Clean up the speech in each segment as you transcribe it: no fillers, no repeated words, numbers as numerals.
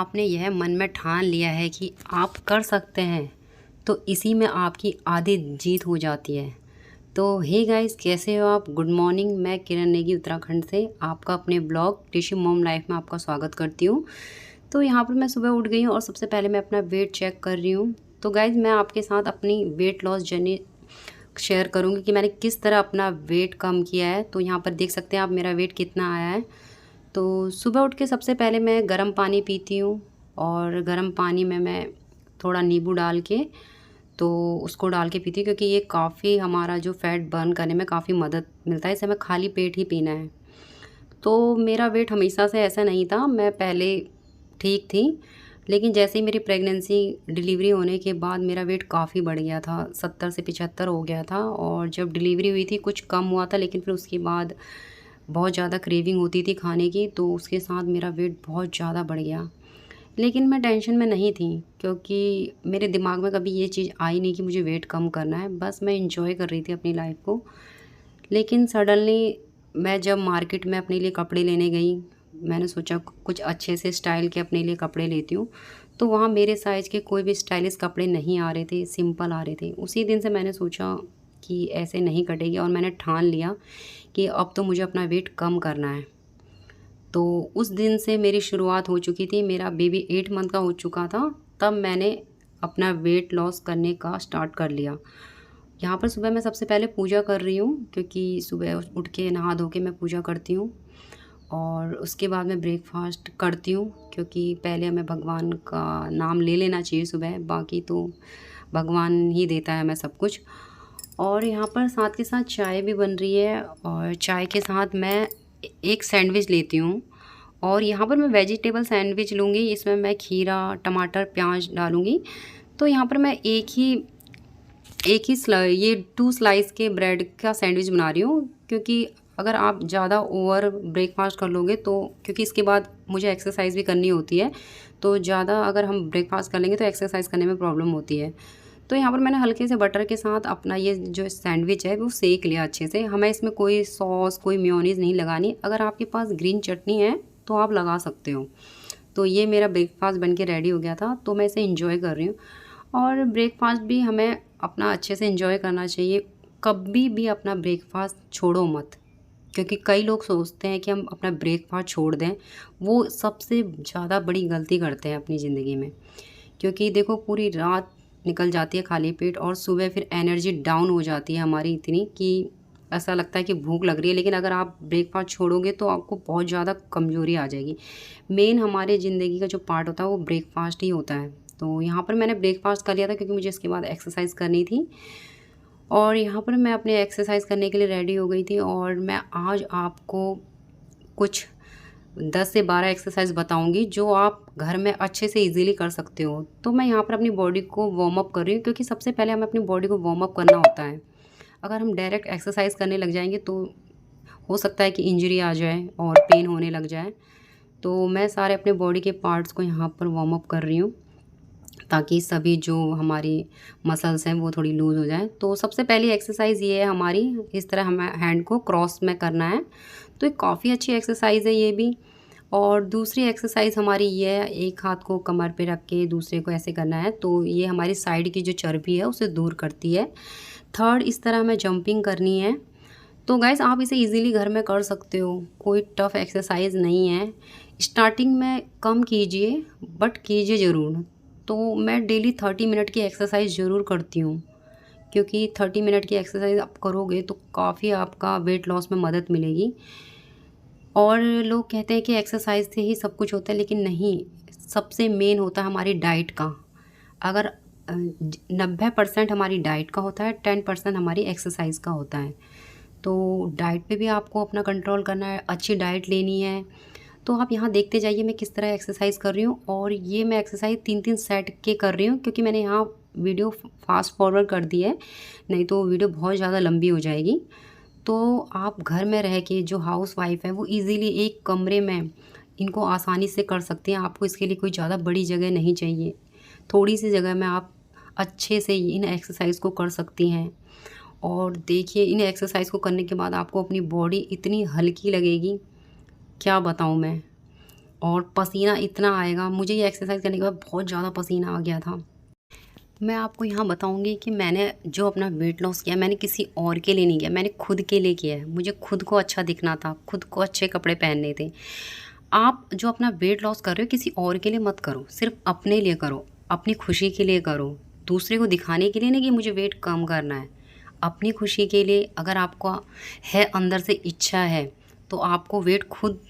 आपने यह मन में ठान लिया है कि आप कर सकते हैं, तो इसी में आपकी आधी जीत हो जाती है। तो हे गाइस, कैसे हो आप? Good morning. मैं किरण नेगी उत्तराखंड से आपका अपने ब्लॉग टिश्यू मॉम लाइफ में आपका स्वागत करती हूँ। तो यहाँ पर मैं सुबह उठ गई हूँ और सबसे पहले मैं अपना वेट चेक कर रही हूँ। तो गाइस, मैं आपके साथ अपनी वेट लॉस जर्नी शेयर करूँगी कि मैंने किस तरह अपना वेट कम किया है। तो यहाँ पर देख सकते हैं आप मेरा वेट कितना आया है। तो सुबह उठ के सबसे पहले मैं गर्म पानी पीती हूँ और गर्म पानी में मैं थोड़ा नींबू डाल के तो उसको डाल के पीती हूँ, क्योंकि ये काफ़ी हमारा जो फ़ैट बर्न करने में काफ़ी मदद मिलता है। इसे हमें खाली पेट ही पीना है। तो मेरा वेट हमेशा से ऐसा नहीं था, मैं पहले ठीक थी, लेकिन जैसे ही मेरी प्रेगनेंसी डिलीवरी होने के बाद मेरा वेट काफ़ी बढ़ गया था, 70 से 75 हो गया था। और जब डिलीवरी हुई थी कुछ कम हुआ था, लेकिन फिर उसके बाद बहुत ज़्यादा क्रेविंग होती थी खाने की, तो उसके साथ मेरा वेट बहुत ज़्यादा बढ़ गया। लेकिन मैं टेंशन में नहीं थी, क्योंकि मेरे दिमाग में कभी ये चीज़ आई नहीं कि मुझे वेट कम करना है। बस मैं एंजॉय कर रही थी अपनी लाइफ को। लेकिन सडनली मैं जब मार्केट में अपने लिए कपड़े लेने गई, मैंने सोचा कुछ अच्छे से स्टाइल के अपने लिए कपड़े लेती हूँ। तो वहाँ मेरे साइज़ के कोई भी स्टाइलिश कपड़े नहीं आ रहे थे, सिंपल आ रहे थे। उसी दिन से मैंने सोचा कि ऐसे नहीं कटेगी, और मैंने ठान लिया कि अब तो मुझे अपना वेट कम करना है। तो उस दिन से मेरी शुरुआत हो चुकी थी। मेरा बेबी 8 मंथ का हो चुका था, तब मैंने अपना वेट लॉस करने का स्टार्ट कर लिया। यहाँ पर सुबह मैं सबसे पहले पूजा कर रही हूँ, क्योंकि सुबह उठ के नहा धो के मैं पूजा करती हूँ। और उसके बाद मैं ब्रेकफास्ट करती हूँ, क्योंकि पहले हमें भगवान का नाम ले लेना चाहिए सुबह, बाकी तो भगवान ही देता है हमें सब कुछ। और यहाँ पर साथ के साथ चाय भी बन रही है, और चाय के साथ मैं एक सैंडविच लेती हूँ। और यहाँ पर मैं वेजिटेबल सैंडविच लूँगी, इसमें मैं खीरा, टमाटर, प्याज डालूँगी। तो यहाँ पर मैं ये 2 स्लाइस के ब्रेड का सैंडविच बना रही हूँ, क्योंकि अगर आप ज़्यादा ओवर ब्रेकफास्ट कर लोगे तो, क्योंकि इसके बाद मुझे एक्सरसाइज भी करनी होती है, तो ज़्यादा अगर हम ब्रेकफास्ट कर लेंगे तो एक्सरसाइज करने में प्रॉब्लम होती है। तो यहाँ पर मैंने हल्के से बटर के साथ अपना ये जो सैंडविच है वो सेक लिया अच्छे से। हमें इसमें कोई सॉस, कोई मेयोनीज़ नहीं लगानी। अगर आपके पास ग्रीन चटनी है तो आप लगा सकते हो। तो ये मेरा ब्रेकफास्ट बन के रेडी हो गया था, तो मैं इसे इंजॉय कर रही हूँ। और ब्रेकफास्ट भी हमें अपना अच्छे से इंजॉय करना चाहिए। कभी भी अपना ब्रेकफास्ट छोड़ो मत, क्योंकि कई लोग सोचते हैं कि हम अपना ब्रेकफास्ट छोड़ दें। वो सबसे ज़्यादा बड़ी गलती करते हैं अपनी ज़िंदगी में, क्योंकि देखो पूरी रात निकल जाती है खाली पेट, और सुबह फिर एनर्जी डाउन हो जाती है हमारी इतनी कि ऐसा लगता है कि भूख लग रही है। लेकिन अगर आप ब्रेकफास्ट छोड़ोगे तो आपको बहुत ज़्यादा कमज़ोरी आ जाएगी। मेन हमारे ज़िंदगी का जो पार्ट होता है वो ब्रेकफास्ट ही होता है। तो यहाँ पर मैंने ब्रेकफास्ट कर लिया था, क्योंकि मुझे इसके बाद एक्सरसाइज करनी थी। और यहाँ पर मैं अपने एक्सरसाइज करने के लिए रेडी हो गई थी, और मैं आज आपको कुछ 10 से 12 एक्सरसाइज बताऊंगी जो आप घर में अच्छे से इजीली कर सकते हो। तो मैं यहाँ पर अपनी बॉडी को वार्म अप कर रही हूँ, क्योंकि सबसे पहले हमें अपनी बॉडी को वार्म अप करना होता है। अगर हम डायरेक्ट एक्सरसाइज करने लग जाएंगे तो हो सकता है कि इंजरी आ जाए और पेन होने लग जाए। तो मैं सारे अपने बॉडी के पार्ट्स को यहाँ पर वार्म अप कर रही हूँ, ताकि सभी जो हमारी मसल्स हैं वो थोड़ी लूज़ हो जाए। तो सबसे पहली एक्सरसाइज ये है हमारी, इस तरह हमें हैंड को क्रॉस में करना है। तो एक काफ़ी अच्छी एक्सरसाइज है ये भी। और दूसरी एक्सरसाइज हमारी ये है, एक हाथ को कमर पे रख के दूसरे को ऐसे करना है, तो ये हमारी साइड की जो चर्बी है उसे दूर करती है। थर्ड, इस तरह हमें जंपिंग करनी है। तो गाइस, आप इसे इजीली घर में कर सकते हो, कोई टफ एक्सरसाइज नहीं है। स्टार्टिंग में कम कीजिए, बट कीजिए ज़रूर। तो मैं डेली 30 मिनट की एक्सरसाइज ज़रूर करती हूँ, क्योंकि 30 मिनट की एक्सरसाइज आप करोगे तो काफ़ी आपका वेट लॉस में मदद मिलेगी। और लोग कहते हैं कि एक्सरसाइज से ही सब कुछ होता है, लेकिन नहीं, सबसे मेन होता है हमारी डाइट का। अगर 90% हमारी डाइट का होता है, 10% हमारी एक्सरसाइज का होता है। तो डाइट पे भी आपको अपना कंट्रोल करना है, अच्छी डाइट लेनी है। तो आप यहाँ देखते जाइए मैं किस तरह एक्सरसाइज कर रही हूँ। और ये मैं एक्सरसाइज 3-3 सेट के कर रही हूँ, क्योंकि मैंने यहाँ वीडियो फास्ट फॉरवर्ड कर दी है, नहीं तो वीडियो बहुत ज़्यादा लंबी हो जाएगी। तो आप घर में रह के, जो हाउस वाइफ है वो इजीली एक कमरे में इनको आसानी से कर सकती हैं। आपको इसके लिए कोई ज़्यादा बड़ी जगह नहीं चाहिए, थोड़ी सी जगह में आप अच्छे से इन एक्सरसाइज को कर सकती हैं। और देखिए, इन एक्सरसाइज को करने के बाद आपको अपनी बॉडी इतनी हल्की लगेगी, क्या बताऊँ मैं। और पसीना इतना आएगा, मुझे ये एक्सरसाइज करने के बाद बहुत ज़्यादा पसीना आ गया था। मैं आपको यहाँ बताऊँगी कि मैंने जो अपना वेट लॉस किया, मैंने किसी और के लिए नहीं किया, मैंने खुद के लिए किया है। मुझे खुद को अच्छा दिखना था, खुद को अच्छे कपड़े पहनने थे। आप जो अपना वेट लॉस कर रहे हो किसी और के लिए मत करो, सिर्फ अपने लिए करो, अपनी खुशी के लिए करो। दूसरे को दिखाने के लिए नहीं कि मुझे वेट कम करना है। अपनी खुशी के लिए अगर आपको है, अंदर से इच्छा है, तो आपको वेट खुद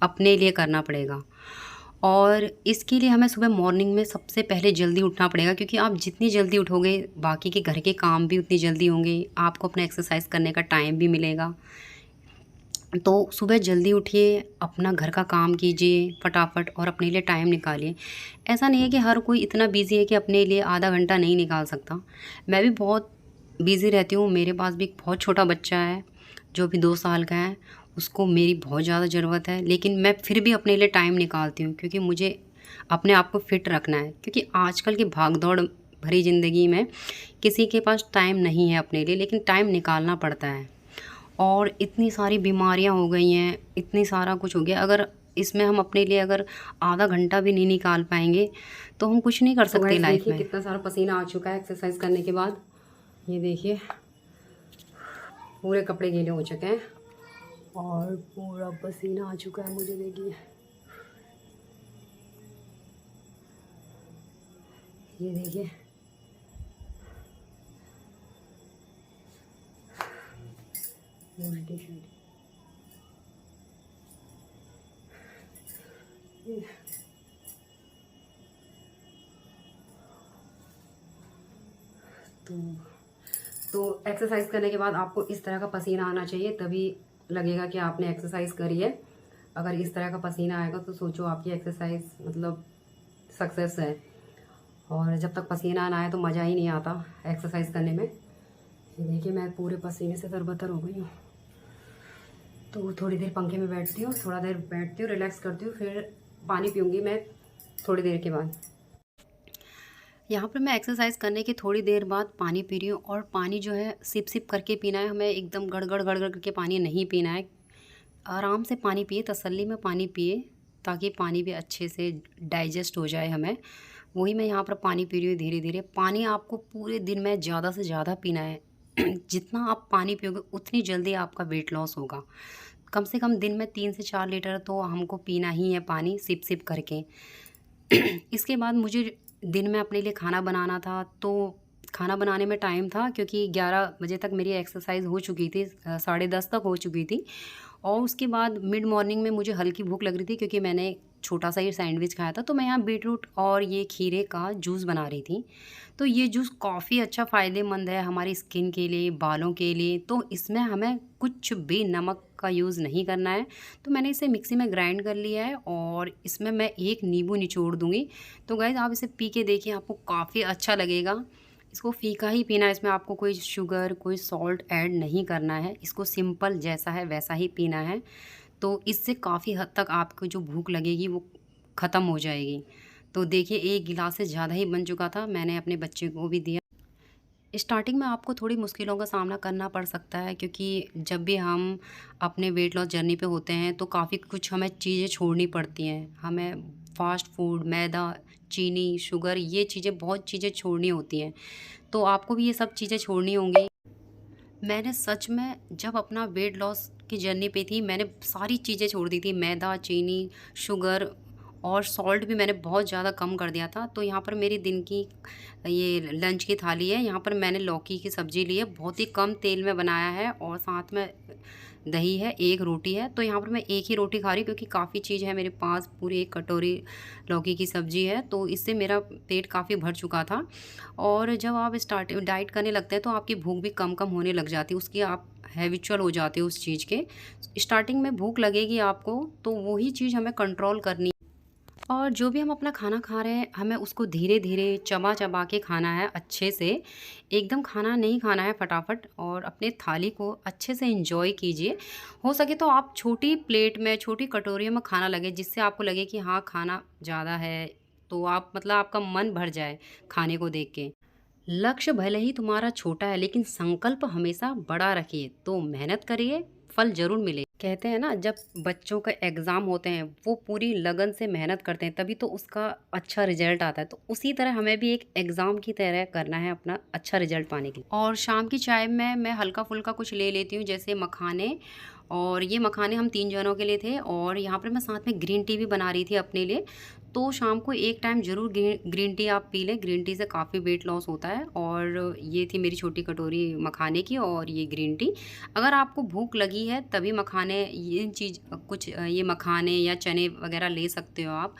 अपने लिए करना पड़ेगा। और इसके लिए हमें सुबह मॉर्निंग में सबसे पहले जल्दी उठना पड़ेगा, क्योंकि आप जितनी जल्दी उठोगे बाकी के घर के काम भी उतनी जल्दी होंगे, आपको अपना एक्सरसाइज करने का टाइम भी मिलेगा। तो सुबह जल्दी उठिए, अपना घर का काम कीजिए फटाफट और अपने लिए टाइम निकालिए। ऐसा नहीं है कि हर कोई इतना बिज़ी है कि अपने लिए आधा घंटा नहीं निकाल सकता। मैं भी बहुत बिज़ी रहती हूँ, मेरे पास भी एक बहुत छोटा बच्चा है जो अभी 2 साल का है, उसको मेरी बहुत ज़्यादा ज़रूरत है, लेकिन मैं फिर भी अपने लिए टाइम निकालती हूँ, क्योंकि मुझे अपने आप को फिट रखना है। क्योंकि आजकल की भाग-दौड़ भरी ज़िंदगी में किसी के पास टाइम नहीं है अपने लिए, लेकिन टाइम निकालना पड़ता है। और इतनी सारी बीमारियां हो गई हैं, इतनी सारा कुछ हो गया, अगर इसमें हम अपने लिए अगर आधा घंटा भी नहीं निकाल पाएंगे तो हम कुछ नहीं कर तो सकते गाइस लाइफ देखिए में। कितना सारा पसीना आ चुका है एक्सरसाइज करने के बाद। ये देखिए पूरे कपड़े गीले हो चुके हैं और पूरा पसीना आ चुका है मुझे, देखिए ये देखिए। उल्टी शर्ट तो एक्सरसाइज करने के बाद आपको इस तरह का पसीना आना चाहिए, तभी लगेगा कि आपने एक्सरसाइज करी है। अगर इस तरह का पसीना आएगा तो सोचो आपकी एक्सरसाइज मतलब सक्सेस है। और जब तक पसीना ना आए तो मज़ा ही नहीं आता एक्सरसाइज करने में। ये देखिए मैं पूरे पसीने से तरबतर हो गई हूँ। तो थोड़ी देर पंखे में बैठती हूँ, थोड़ा देर बैठती हूँ, रिलैक्स करती हूँ, फिर पानी पीऊँगी मैं थोड़ी देर के बाद। यहाँ पर मैं एक्सरसाइज करने के थोड़ी देर बाद पानी पी रही हूँ, और पानी जो है सिप सिप करके पीना है, हमें एकदम गड़गड़ गड़गड़ करके पानी नहीं पीना है। आराम से पानी पिए, तसल्ली में पानी पिए, ताकि पानी भी अच्छे से डाइजेस्ट हो जाए हमें। वही मैं यहाँ पर पानी पी रही हूँ धीरे धीरे। पानी आपको पूरे दिन में ज़्यादा से ज़्यादा पीना है। जितना आप पानी पियोगे उतनी जल्दी आपका वेट लॉस होगा। कम से कम दिन में 3 से 4 लीटर तो हमको पीना ही है पानी, सिप सिप करके। इसके बाद मुझे दिन में अपने लिए खाना बनाना था, तो खाना बनाने में टाइम था, क्योंकि 11 बजे तक मेरी एक्सरसाइज हो चुकी थी, 10:30 तक हो चुकी थी। और उसके बाद मिड मॉर्निंग में मुझे हल्की भूख लग रही थी, क्योंकि मैंने छोटा सा ही सैंडविच खाया था, तो मैं यहाँ बीटरूट और ये खीरे का जूस बना रही थी। तो ये जूस काफ़ी अच्छा फ़ायदेमंद है हमारी स्किन के लिए, बालों के लिए। तो इसमें हमें कुछ भी नमक का यूज़ नहीं करना है। तो मैंने इसे मिक्सी में ग्राइंड कर लिया है, और इसमें मैं एक नींबू निचोड़ दूँगी। तो गाइज़ आप इसे पी के देखिए, आपको काफ़ी अच्छा लगेगा। इसको फीका ही पीना है, इसमें आपको कोई शुगर, कोई सॉल्ट ऐड नहीं करना है। इसको सिंपल जैसा है वैसा ही पीना है। तो इससे काफ़ी हद तक आपको जो भूख लगेगी वो ख़त्म हो जाएगी। तो देखिए 1 गिलास से ज़्यादा ही बन चुका था, मैंने अपने बच्चे को भी दिया। स्टार्टिंग में आपको थोड़ी मुश्किलों का सामना करना पड़ सकता है, क्योंकि जब भी हम अपने वेट लॉस जर्नी पे होते हैं तो काफ़ी कुछ हमें चीज़ें छोड़नी पड़ती हैं। हमें फ़ास्ट फूड, मैदा, चीनी, शुगर, ये चीज़ें बहुत चीज़ें छोड़नी होती हैं। तो आपको भी ये सब चीज़ें छोड़नी होंगी। मैंने सच में जब अपना वेट लॉस की जर्नी पे थी, मैंने सारी चीज़ें छोड़ दी थी, मैदा, चीनी, शुगर, और सॉल्ट भी मैंने बहुत ज़्यादा कम कर दिया था। तो यहाँ पर मेरी दिन की ये लंच की थाली है, यहाँ पर मैंने लौकी की सब्ज़ी ली है, बहुत ही कम तेल में बनाया है, और साथ में दही है, एक रोटी है। तो यहाँ पर मैं एक ही रोटी खा रही हूँ, क्योंकि काफ़ी चीज़ है मेरे पास, पूरी 1 कटोरी लौकी की सब्ज़ी है, तो इससे मेरा पेट काफ़ी भर चुका था। और जब आप स्टार्ट डाइट करने लगते हैं तो आपकी भूख भी कम कम होने लग जाती है, उसकी आप हैबिचुअल हो जाते हो उस चीज़ के। स्टार्टिंग में भूख लगेगी आपको, तो वही चीज़ हमें कंट्रोल करनी। और जो भी हम अपना खाना खा रहे हैं, हमें उसको धीरे-धीरे चबा-चबा के खाना है अच्छे से। एकदम खाना नहीं खाना है फटाफट, और अपने थाली को अच्छे से एन्जॉय कीजिए। हो सके तो आप छोटी प्लेट में, छोटी कटोरियों में खाना लगे, जिससे आपको लगे कि हाँ, खाना ज़्यादा है, तो आप मतलब आपका मन भर जाए खाने को देख के। लक्ष्य भले ही तुम्हारा छोटा है, लेकिन संकल्प हमेशा बड़ा रखिए। तो मेहनत करिए, फल ज़रूर मिले। कहते हैं ना, जब बच्चों का एग्ज़ाम होते हैं वो पूरी लगन से मेहनत करते हैं तभी तो उसका अच्छा रिजल्ट आता है। तो उसी तरह हमें भी एक एग्ज़ाम की तरह करना है अपना अच्छा रिजल्ट पाने के लिए। और शाम की चाय में मैं हल्का-फुल्का कुछ ले लेती हूँ, जैसे मखाने। और ये मखाने हम 3 जनों के लिए थे और यहाँ पर मैं साथ में ग्रीन टी भी बना रही थी अपने लिए। तो शाम को एक टाइम ज़रूर ग्रीन टी आप पी लें, ग्रीन टी से काफ़ी वेट लॉस होता है। और ये थी मेरी छोटी कटोरी मखाने की और ये ग्रीन टी। अगर आपको भूख लगी है तभी मखाने, ये चीज़ कुछ ये मखाने या चने वगैरह ले सकते हो आप।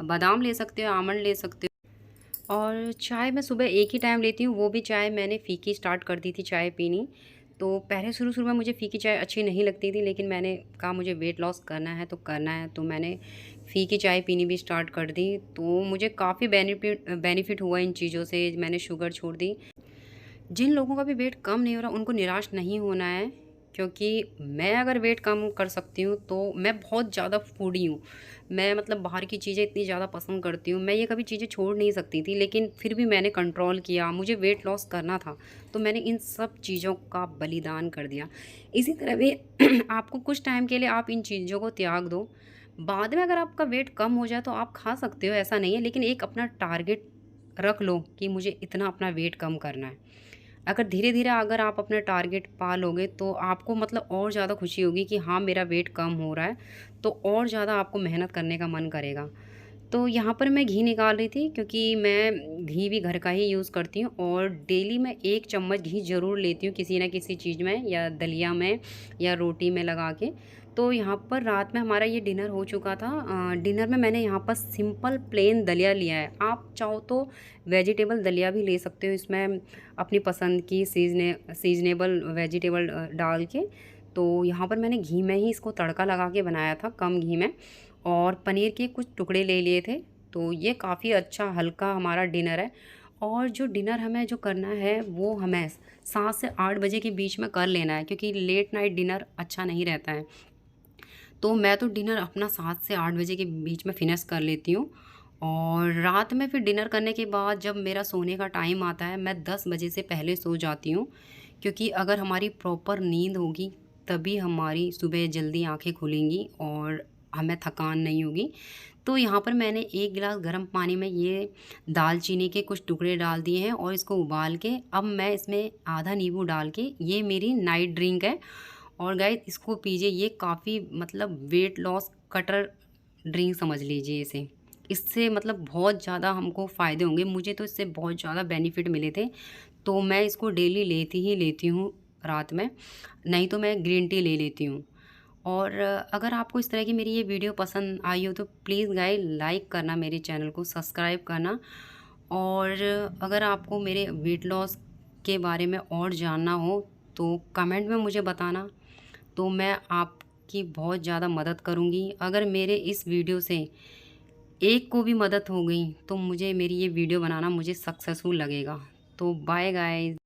बादाम ले सकते हो, आमंड ले सकते हो। और चाय मैं सुबह एक ही टाइम लेती हूँ, वो भी चाय मैंने फ़ीकी स्टार्ट कर दी थी चाय पीनी। तो पहले शुरू-शुरू में मुझे फ़ीकी चाय अच्छी नहीं लगती थी, लेकिन मैंने कहा मुझे वेट लॉस करना है तो करना है, तो मैंने फ़ीकी चाय पीनी भी स्टार्ट कर दी। तो मुझे काफ़ी बेनिफिट हुआ इन चीज़ों से, मैंने शुगर छोड़ दी। जिन लोगों का भी वेट कम नहीं हो रहा उनको निराश नहीं होना है, क्योंकि मैं अगर वेट कम कर सकती हूँ तो मैं बहुत ज़्यादा फूडी हूँ। मैं मतलब बाहर की चीज़ें इतनी ज़्यादा पसंद करती हूँ, मैं ये कभी चीज़ें छोड़ नहीं सकती थी, लेकिन फिर भी मैंने कंट्रोल किया, मुझे वेट लॉस करना था तो मैंने इन सब चीज़ों का बलिदान कर दिया। इसी तरह भी आपको कुछ टाइम के लिए आप इन चीज़ों को त्याग दो, बाद में अगर आपका वेट कम हो जाए तो आप खा सकते हो, ऐसा नहीं है, लेकिन एक अपना टारगेट रख लो कि मुझे इतना अपना वेट कम करना है। अगर धीरे-धीरे अगर आप अपना टारगेट पा लोगे तो आपको मतलब और ज़्यादा खुशी होगी कि हाँ, मेरा वेट कम हो रहा है, तो और ज़्यादा आपको मेहनत करने का मन करेगा। तो यहाँ पर मैं घी निकाल रही थी, क्योंकि मैं घी भी घर का ही यूज़ करती हूँ और डेली मैं 1 चम्मच घी ज़रूर लेती हूँ किसी न किसी चीज़ में, या दलिया में या रोटी में लगा के। तो यहाँ पर रात में हमारा ये डिनर हो चुका था। डिनर में मैंने यहाँ पर सिंपल प्लेन दलिया लिया है। आप चाहो तो वेजिटेबल दलिया भी ले सकते हो इसमें, अपनी पसंद की सीज़नेबल वेजिटेबल डाल के। तो यहाँ पर मैंने घी में ही इसको तड़का लगा के बनाया था, कम घी में। और पनीर के कुछ टुकड़े ले लिए थे। तो ये काफ़ी अच्छा हल्का हमारा डिनर है। और जो डिनर हमें जो करना है वो हमें 7 से 8 बजे के बीच में कर लेना है, क्योंकि लेट नाइट डिनर अच्छा नहीं रहता है। तो मैं तो डिनर अपना 7 से 8 बजे के बीच में फिनिश कर लेती हूँ। और रात में फिर डिनर करने के बाद जब मेरा सोने का टाइम आता है, मैं 10 बजे से पहले सो जाती हूँ, क्योंकि अगर हमारी प्रॉपर नींद होगी तभी हमारी सुबह जल्दी आँखें खुलेंगी और हमें थकान नहीं होगी। तो यहाँ पर मैंने 1 गिलास गर्म पानी में ये दालचीनी के कुछ टुकड़े डाल दिए हैं और इसको उबाल के अब मैं इसमें आधा नींबू डाल के, ये मेरी नाइट ड्रिंक है। और गाइस इसको पीजिए, ये काफ़ी मतलब वेट लॉस कटर ड्रिंक समझ लीजिए इसे। इससे मतलब बहुत ज़्यादा हमको फ़ायदे होंगे, मुझे तो इससे बहुत ज़्यादा बेनिफिट मिले थे। तो मैं इसको डेली लेती ही लेती हूँ रात में, नहीं तो मैं ग्रीन टी ले लेती हूँ। और अगर आपको इस तरह की मेरी ये वीडियो पसंद आई हो तो प्लीज़ गाइस लाइक करना, मेरे चैनल को सब्सक्राइब करना। और अगर आपको मेरे वेट लॉस के बारे में और जानना हो तो कमेंट में मुझे बताना, तो मैं आपकी बहुत ज़्यादा मदद करूँगी। अगर मेरे इस वीडियो से एक को भी मदद हो गई तो मुझे मेरी ये वीडियो बनाना मुझे सक्सेसफुल लगेगा। तो बाय गाइस।